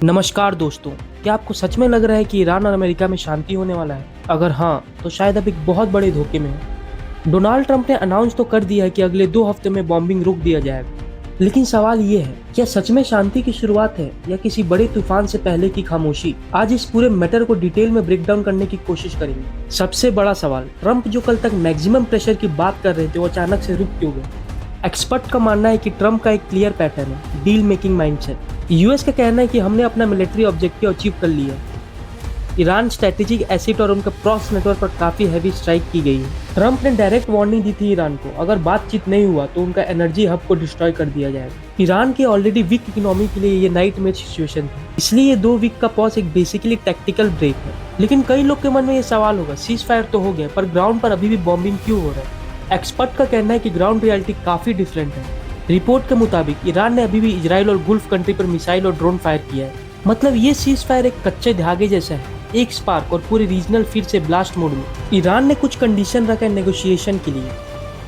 नमस्कार दोस्तों, क्या आपको सच में लग रहा है कि ईरान और अमेरिका में शांति होने वाला है? अगर हाँ, तो शायद आप एक बहुत बड़े धोखे में हैं। डोनाल्ड ट्रंप ने अनाउंस तो कर दिया है कि अगले 2 हफ्ते में बॉम्बिंग रोक दिया जाएगा। लेकिन सवाल ये है, क्या सच में शांति की शुरुआत है या किसी बड़े तूफान से पहले की खामोशी? आज इस पूरे मैटर को डिटेल में ब्रेक डाउन करने की कोशिश करेंगे। सबसे बड़ा सवाल, ट्रंप जो कल तक मैक्सिमम प्रेशर की बात कर रहे थे, वो अचानक से रुक क्यों गए? एक्सपर्ट का मानना है कि ट्रंप का एक क्लियर पैटर्न है, डील मेकिंग माइंडसेट। यूएस का कहना है कि हमने अपना मिलिट्री ऑब्जेक्टिव अचीव कर लिया है। ईरान स्ट्रेटेजिक एसेट और उनके प्रॉक्स नेटवर्क पर काफी हैवी स्ट्राइक की गई है। ट्रंप ने डायरेक्ट वार्निंग दी थी ईरान को, अगर बातचीत नहीं हुआ तो उनका एनर्जी हब को डिस्ट्रॉय कर दिया जाएगा। ईरान के ऑलरेडी वीक इकोनॉमी के लिए ये नाइटमेयर सिचुएशन थी, इसलिए ये 2 वीक का पॉज एक बेसिकली टैक्टिकल ब्रेक है। लेकिन कई लोग के मन में ये सवाल होगा, सीज फायर तो हो गया, पर ग्राउंड पर अभी भी बॉम्बिंग क्यों हो रहा है? एक्सपर्ट का कहना है कि ग्राउंड रियलिटी काफी डिफरेंट है। रिपोर्ट के मुताबिक ईरान ने अभी भी इजराइल और गुल्फ कंट्री पर मिसाइल और ड्रोन फायर किया है। मतलब ये सीज फायर एक कच्चे धागे जैसा है, एक स्पार्क और पूरी रीजनल फिर से ब्लास्ट मोड में। ईरान ने कुछ कंडीशन रखा है नेगोशिएशन के लिए।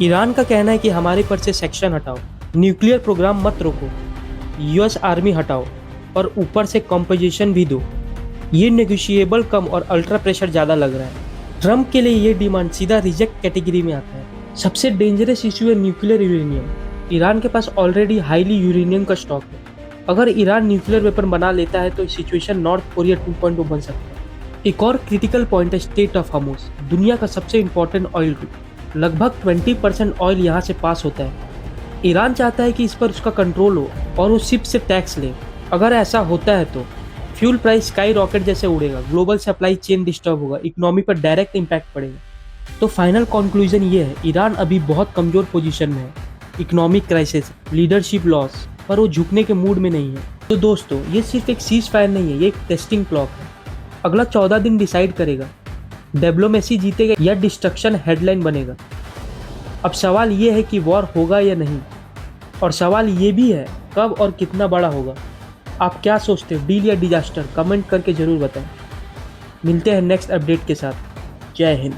ईरान का कहना है कि हमारे पर से सेक्शन हटाओ, न्यूक्लियर प्रोग्राम मत रोको, यूएस आर्मी हटाओ और ऊपर से कॉम्पोजिशन भी दो। ये नेगोशिएबल कम और अल्ट्रा प्रेशर ज्यादा लग रहा है। ट्रंप के लिए ये डिमांड सीधा रिजेक्ट कैटेगरी में आता है। सबसे डेंजरस इश्यू है न्यूक्लियर यूरेनियम। ईरान के पास ऑलरेडी हाईली यूरेनियम का स्टॉक है। अगर ईरान न्यूक्लियर वेपन बना लेता है तो सिचुएशन नॉर्थ कोरिया 2.0 बन सकता है। एक और क्रिटिकल पॉइंट है स्टेट ऑफ हार्मुज, दुनिया का सबसे इंपॉर्टेंट ऑयल रूट। लगभग 20% ऑयल यहाँ से पास होता है। ईरान चाहता है कि इस पर उसका कंट्रोल हो और वो शिप से टैक्स ले। अगर ऐसा होता है तो फ्यूल प्राइस स्काई रॉकेट जैसे उड़ेगा, ग्लोबल सप्लाई चेन डिस्टर्ब होगा, इकोनॉमी पर डायरेक्ट इम्पैक्ट पड़ेगा। तो फाइनल कंक्लूजन ये है, ईरान अभी बहुत कमजोर पोजीशन में है। इकोनॉमिक क्राइसिस, लीडरशिप लॉस, पर वो झुकने के मूड में नहीं है। तो दोस्तों, ये सिर्फ एक सीज फायर नहीं है, ये एक टेस्टिंग क्लॉक है। अगला 14 दिन डिसाइड करेगा डिप्लोमेसी जीतेगा या डिस्ट्रक्शन हेडलाइन बनेगा। अब सवाल ये है कि वॉर होगा या नहीं, और सवाल ये भी है कब और कितना बड़ा होगा। आप क्या सोचते हो, डील या डिजास्टर? कमेंट करके जरूर बताएं। मिलते हैं नेक्स्ट अपडेट के साथ। जय हिंद।